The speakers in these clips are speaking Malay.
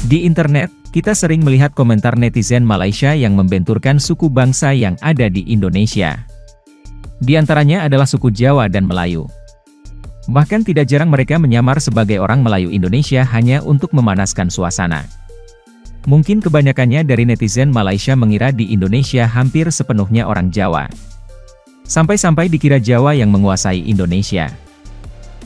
Di internet, kita sering melihat komentar netizen Malaysia yang membenturkan suku bangsa yang ada di Indonesia. Di antaranya adalah suku Jawa dan Melayu. Bahkan tidak jarang mereka menyamar sebagai orang Melayu Indonesia hanya untuk memanaskan suasana. Mungkin kebanyakannya dari netizen Malaysia mengira di Indonesia hampir sepenuhnya orang Jawa. Sampai-sampai dikira Jawa yang menguasai Indonesia.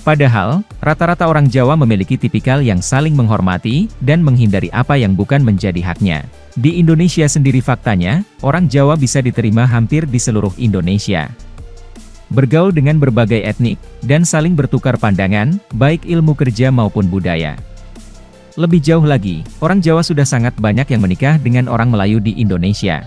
Padahal, rata-rata orang Jawa memiliki tipikal yang saling menghormati dan menghindari apa yang bukan menjadi haknya. Di Indonesia sendiri faktanya, orang Jawa bisa diterima hampir di seluruh Indonesia. Bergaul dengan berbagai etnik, dan saling bertukar pandangan, baik ilmu kerja maupun budaya. Lebih jauh lagi, orang Jawa sudah sangat banyak yang menikah dengan orang Melayu di Indonesia.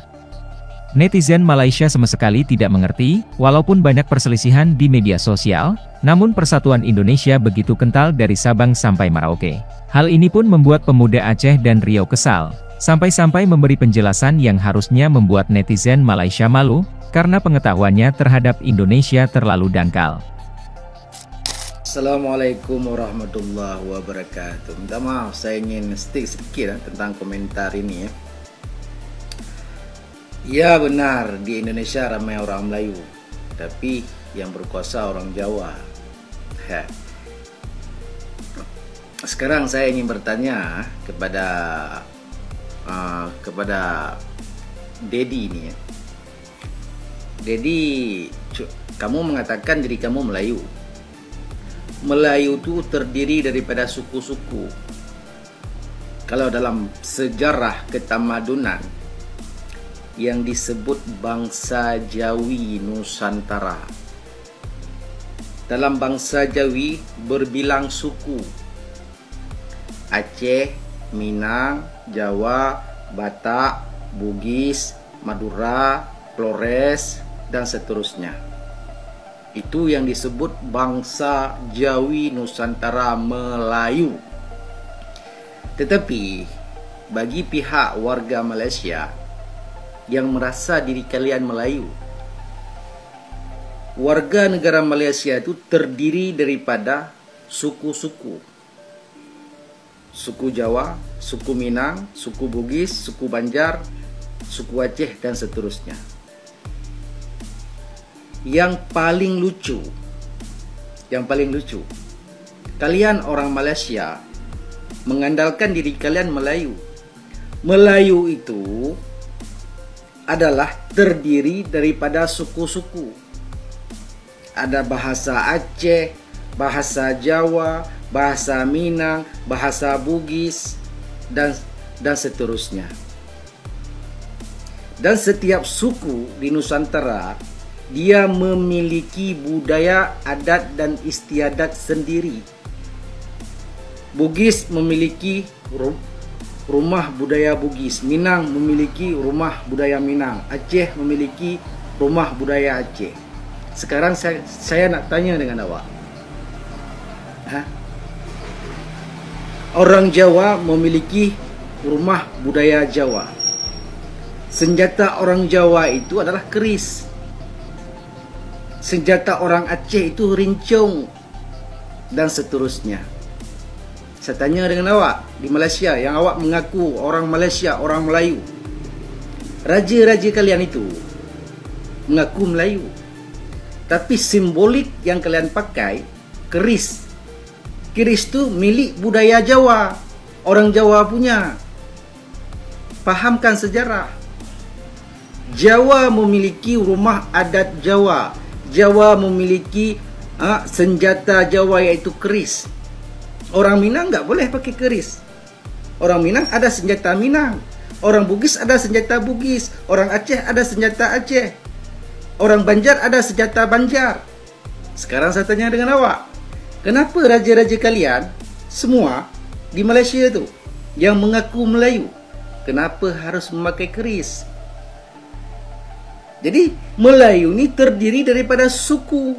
Netizen Malaysia sama sekali tidak mengerti, walaupun banyak perselisihan di media sosial, namun persatuan Indonesia begitu kental dari Sabang sampai Merauke. Hal ini pun membuat pemuda Aceh dan Riau kesal, sampai-sampai memberi penjelasan yang harusnya membuat netizen Malaysia malu, karena pengetahuannya terhadap Indonesia terlalu dangkal. Assalamualaikum warahmatullahi wabarakatuh. Minta maaf, saya ingin stick sedikit tentang komentar ini ya. Ya benar, di Indonesia ramai orang Melayu, tapi yang berkuasa orang Jawa. Sekarang saya ingin bertanya kepada Dedi ini ya. Dedi, kamu mengatakan diri kamu Melayu. Melayu itu terdiri daripada suku-suku. Kalau dalam sejarah ketamadunan yang disebut bangsa Jawi Nusantara. Dalam bangsa Jawi berbilang suku. Aceh, Minang, Jawa, Batak, Bugis, Madura, Flores, dan seterusnya. Itu yang disebut bangsa Jawi Nusantara Melayu. Tetapi bagi pihak warga Malaysia yang merasa diri kalian Melayu, warga negara Malaysia itu terdiri daripada suku-suku. Suku Jawa, suku Minang, suku Bugis, suku Banjar, suku Aceh, dan seterusnya. Yang paling lucu, kalian orang Malaysia mengandalkan diri kalian Melayu. Melayu itu adalah terdiri daripada suku-suku. Ada bahasa Aceh, bahasa Jawa, bahasa Minang, bahasa Bugis, dan seterusnya. Dan setiap suku di Nusantara, dia memiliki budaya, adat, dan istiadat sendiri. Bugis memiliki rumah budaya Bugis, Minang memiliki rumah budaya Minang, Aceh memiliki rumah budaya Aceh. Sekarang saya nak tanya dengan awak. Orang Jawa memiliki rumah budaya Jawa. Senjata orang Jawa itu adalah keris. Senjata orang Aceh itu rincung, dan seterusnya. Saya tanya dengan awak, di Malaysia yang awak mengaku orang Malaysia, orang Melayu, raja-raja kalian itu mengaku Melayu, tapi simbolik yang kalian pakai keris. Keris itu milik budaya Jawa, orang Jawa punya. Pahamkan sejarah. Jawa memiliki rumah adat Jawa. Jawa memiliki senjata Jawa, yaitu keris. Orang Minang nggak boleh pakai keris. Orang Minang ada senjata Minang. Orang Bugis ada senjata Bugis. Orang Aceh ada senjata Aceh. Orang Banjar ada senjata Banjar. Sekarang saya tanya dengan awak, kenapa raja-raja kalian semua di Malaysia itu yang mengaku Melayu, kenapa harus memakai keris? Jadi Melayu ini terdiri daripada suku.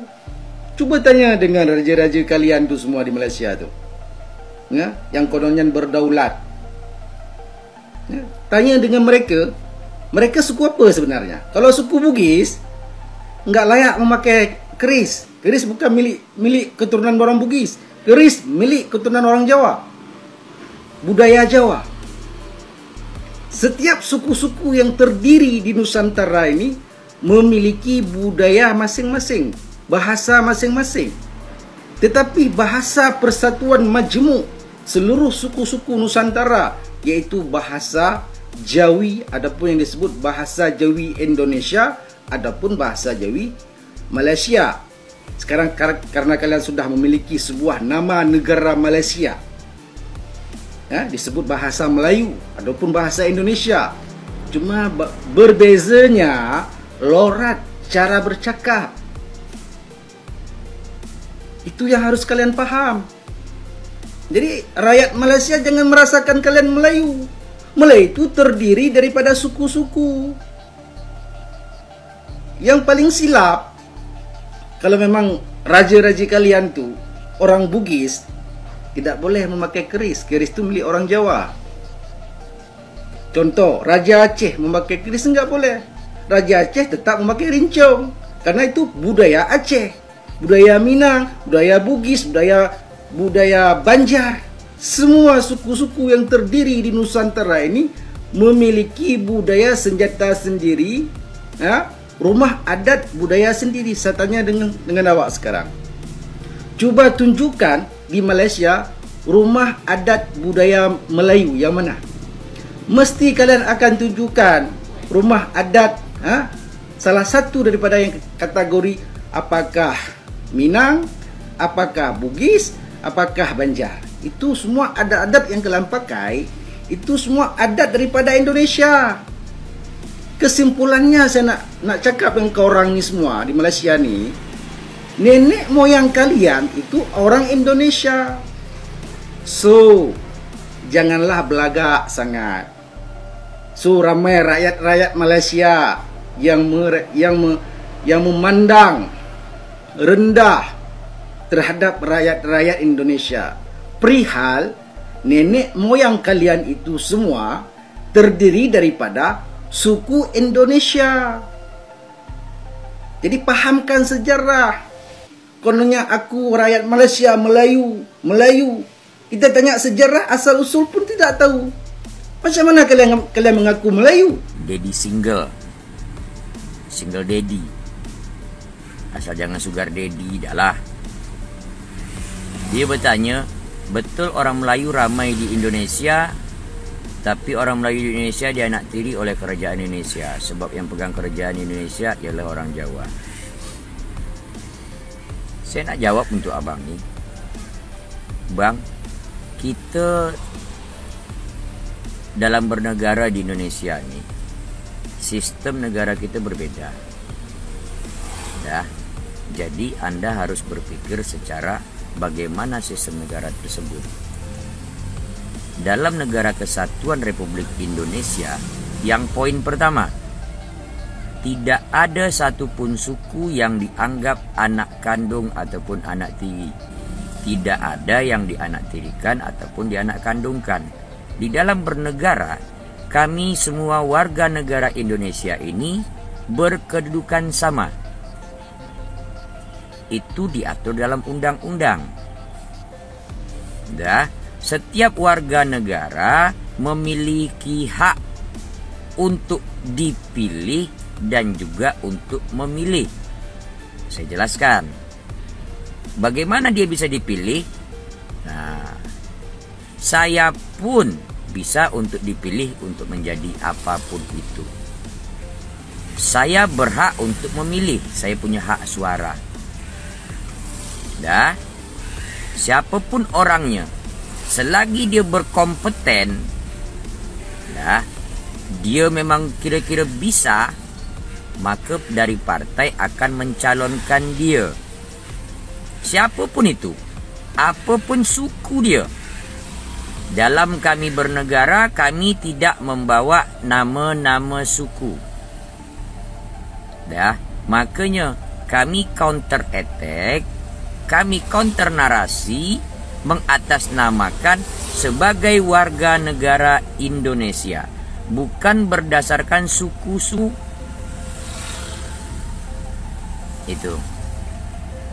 Cuba tanya dengan raja-raja kalian tu semua di Malaysia tu, ya, yang kononnya berdaulat, ya, tanya dengan mereka, mereka suku apa sebenarnya? Kalau suku Bugis nggak layak memakai keris. Keris bukan milik keturunan orang Bugis. Keris milik keturunan orang Jawa, budaya Jawa. Setiap suku-suku yang terdiri di Nusantara ini memiliki budaya masing-masing, bahasa masing-masing. Tetapi bahasa persatuan majmuk seluruh suku-suku Nusantara, yaitu bahasa Jawi, adapun yang disebut bahasa Jawi Indonesia, adapun bahasa Jawi Malaysia. Sekarang karena kalian sudah memiliki sebuah nama negara Malaysia, disebut bahasa Melayu adapun bahasa Indonesia. Cuma berbezanya lorat cara bercakap. Itu yang harus kalian paham. Jadi rakyat Malaysia jangan merasakan kalian Melayu. Melayu itu terdiri daripada suku-suku. Yang paling silap, kalau memang raja-raja kalian tu orang Bugis, tidak boleh memakai keris. Keris itu milik orang Jawa. Contoh, Raja Aceh memakai keris enggak boleh. Raja Aceh tetap memakai rincong, karena itu budaya Aceh, budaya Minang, budaya Bugis, budaya Banjar. Semua suku-suku yang terdiri di Nusantara ini memiliki budaya senjata sendiri, rumah adat budaya sendiri. Saya tanya dengan awak sekarang, cuba tunjukkan di Malaysia rumah adat budaya Melayu yang mana? Mesti kalian akan tunjukkan rumah adat salah satu daripada yang kategori apakah Minang, apakah Bugis, apakah Banjar. Itu semua adat-adat yang kalian pakai, itu semua adat daripada Indonesia. Kesimpulannya saya nak cakap dengan kau orang ni semua di Malaysia ni, nenek moyang kalian itu orang Indonesia. So, janganlah belagak sangat. So, ramai rakyat-rakyat Malaysia yang memandang rendah terhadap rakyat-rakyat Indonesia. Perihal nenek moyang kalian itu semua terdiri daripada suku Indonesia. Jadi pahamkan sejarah. Kononnya aku rakyat Malaysia, Melayu. Kita tanya sejarah asal usul pun tidak tahu. Macam mana kalian mengaku Melayu? Daddy single daddy. Asal jangan sugar daddy dah lah. Dia bertanya, betul orang Melayu ramai di Indonesia, tapi orang Melayu di Indonesia dianaktiri oleh kerajaan Indonesia, sebab yang pegang kerajaan Indonesia ialah orang Jawa. Saya nak jawab untuk abang ni, bang, kita dalam bernegara di Indonesia ni, sistem negara kita berbeda. Jadi anda harus berpikir secara bagaimana sistem negara tersebut. Dalam Negara Kesatuan Republik Indonesia, yang poin pertama, tidak ada satupun suku yang dianggap anak kandung ataupun anak tiri. Tidak ada yang dianaktirikan ataupun dianak kandungkan. Di dalam bernegara, kami semua warga negara Indonesia ini berkedudukan sama. Itu diatur dalam undang-undang. Setiap warga negara memiliki hak untuk dipilih dan juga untuk memilih. Saya jelaskan. Bagaimana dia bisa dipilih? Saya pun bisa untuk dipilih untuk menjadi apapun itu. Saya berhak untuk memilih. Saya punya hak suara. Siapapun orangnya, selagi dia berkompeten, dia memang kira-kira bisa, maka dari partai akan mencalonkan dia. Siapapun itu, apapun suku dia. Dalam kami bernegara, kami tidak membawa nama-nama suku. Makanya kami counter attack, kami counter narasi, mengatasnamakan sebagai warga negara Indonesia, bukan berdasarkan suku-suku. Itu.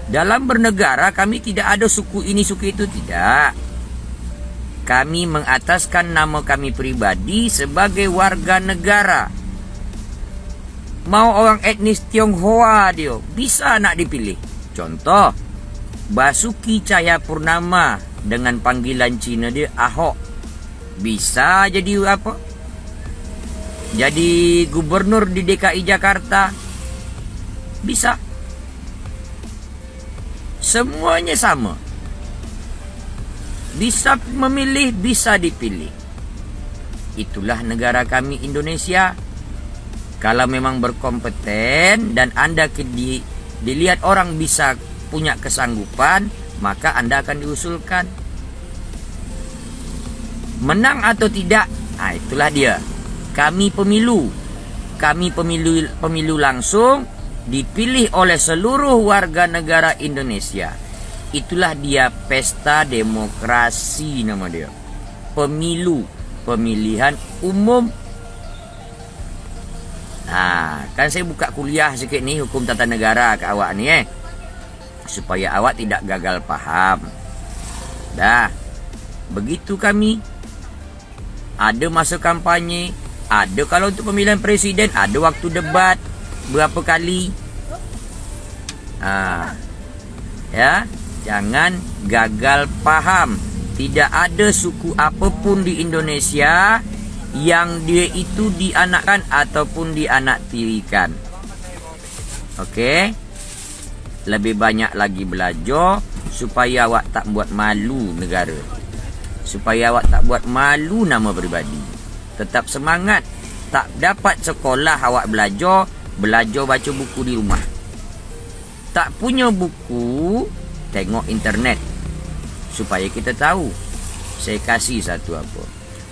Dalam bernegara kami tidak ada suku ini, suku itu, tidak. Kami mengataskan nama kami pribadi sebagai warga negara. Mau orang etnis Tionghoa dia, bisa nak dipilih. Contoh, Basuki Cahayapurnama dengan panggilan Cina dia Ahok. Bisa jadi apa? Jadi gubernur di DKI Jakarta. Bisa. Semuanya sama. Bisa memilih, bisa dipilih. Itulah negara kami Indonesia. Kalau memang berkompeten dan Anda dilihat orang bisa punya kesanggupan, maka Anda akan diusulkan. Menang atau tidak, nah itulah dia. Kami pemilu langsung, dipilih oleh seluruh warga negara Indonesia. Itulah dia pesta demokrasi nama dia. Pemilu, pemilihan umum. Nah, kan saya buka kuliah sikit ni hukum tata negara ke awak ni supaya awak tidak gagal paham. Dah. Begitu kami. Ada masa kampanye, ada kalau untuk pemilihan presiden, ada waktu debat berapa kali. Ya. Jangan gagal paham. Tidak ada suku apapun di Indonesia yang dia itu dianakkan ataupun dianaktirikan. Okey? Lebih banyak lagi belajar supaya awak tak buat malu negara. Supaya awak tak buat malu nama peribadi. Tetap semangat. Tak dapat sekolah awak belajar baca buku di rumah. Tak punya buku, tengok internet supaya kita tahu. Saya kasih satu apa.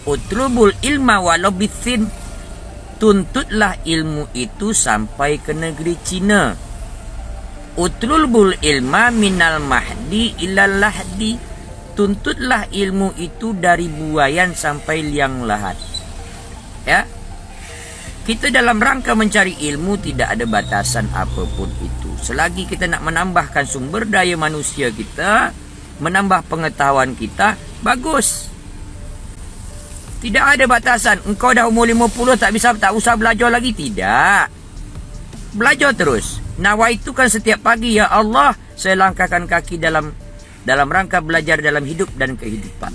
Utlubul ilma walau bithin. Tuntutlah ilmu itu sampai ke negeri Cina. Utlubul ilma minal mahdi ilal lahdi. Tuntutlah ilmu itu dari buayan sampai liang lahat. Ya. Kita dalam rangka mencari ilmu tidak ada batasan apapun itu. Selagi kita nak menambahkan sumber daya manusia kita, menambah pengetahuan kita, bagus. Tidak ada batasan. Engkau dah umur 50 tak usah belajar lagi. Tidak. Belajar terus. Nawaitu kan setiap pagi, ya Allah, saya langkahkan kaki dalam rangka belajar dalam hidup dan kehidupan.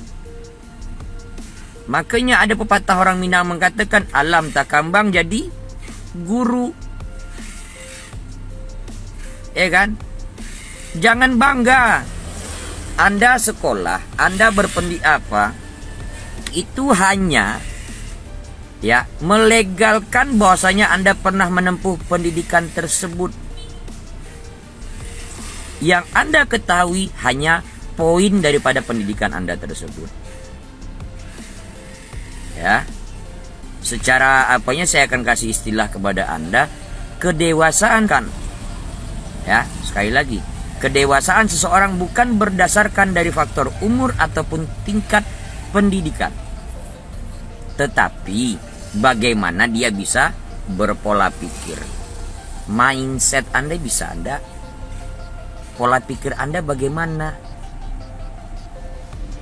Makanya ada pepatah orang Minang mengatakan, alam tak kambang jadi guru. Kan? Jangan bangga. Anda sekolah, Anda berpendidikan itu hanya melegalkan bahwasanya Anda pernah menempuh pendidikan tersebut. Yang Anda ketahui hanya poin daripada pendidikan Anda tersebut. Ya. Secara saya akan kasih istilah kepada Anda, kedewasaan kan. Ya, sekali lagi, kedewasaan seseorang bukan berdasarkan dari faktor umur ataupun tingkat pendidikan. Tetapi bagaimana dia bisa berpola pikir. Mindset Anda bisa Anda. Pola pikir Anda bagaimana?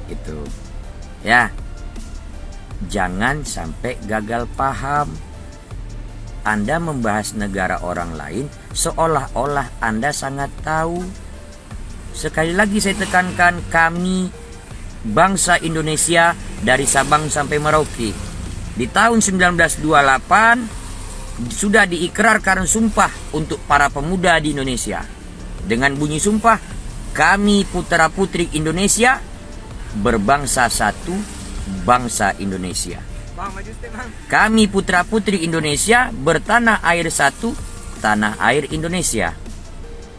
Itu. Ya. Jangan sampai gagal paham. Anda membahas negara orang lain seolah-olah Anda sangat tahu. Sekali lagi saya tekankan, kami bangsa Indonesia dari Sabang sampai Merauke di tahun 1928 sudah diikrarkan sumpah untuk para pemuda di Indonesia. Dengan bunyi sumpah, kami putra-putri Indonesia berbangsa satu, bangsa Indonesia. Kami putra-putri Indonesia bertanah air satu, tanah air Indonesia.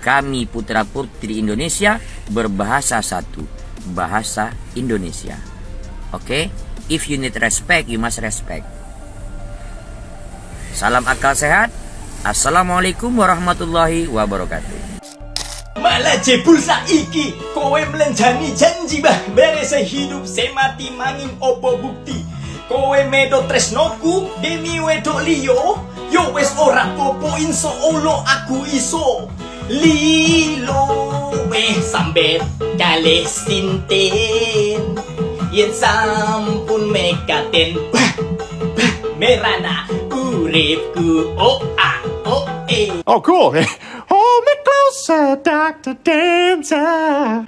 Kami putra-putri Indonesia berbahasa satu, bahasa Indonesia. Oke? If you need respect, you must respect. Salam akal sehat. Assalamualaikum warahmatullahi wabarakatuh. Malah jebul saiki kowe melenjani janji bah beres hidup semati mangin opo bukti. Kowe medo tresnoku demi wedok liyo. Yo wes ora popo inso olo aku iso. Lilo weh sambet kale sinten. yen sampun mekaten merana uripku Oh, cool. Hold me closer, Dr. Dancer.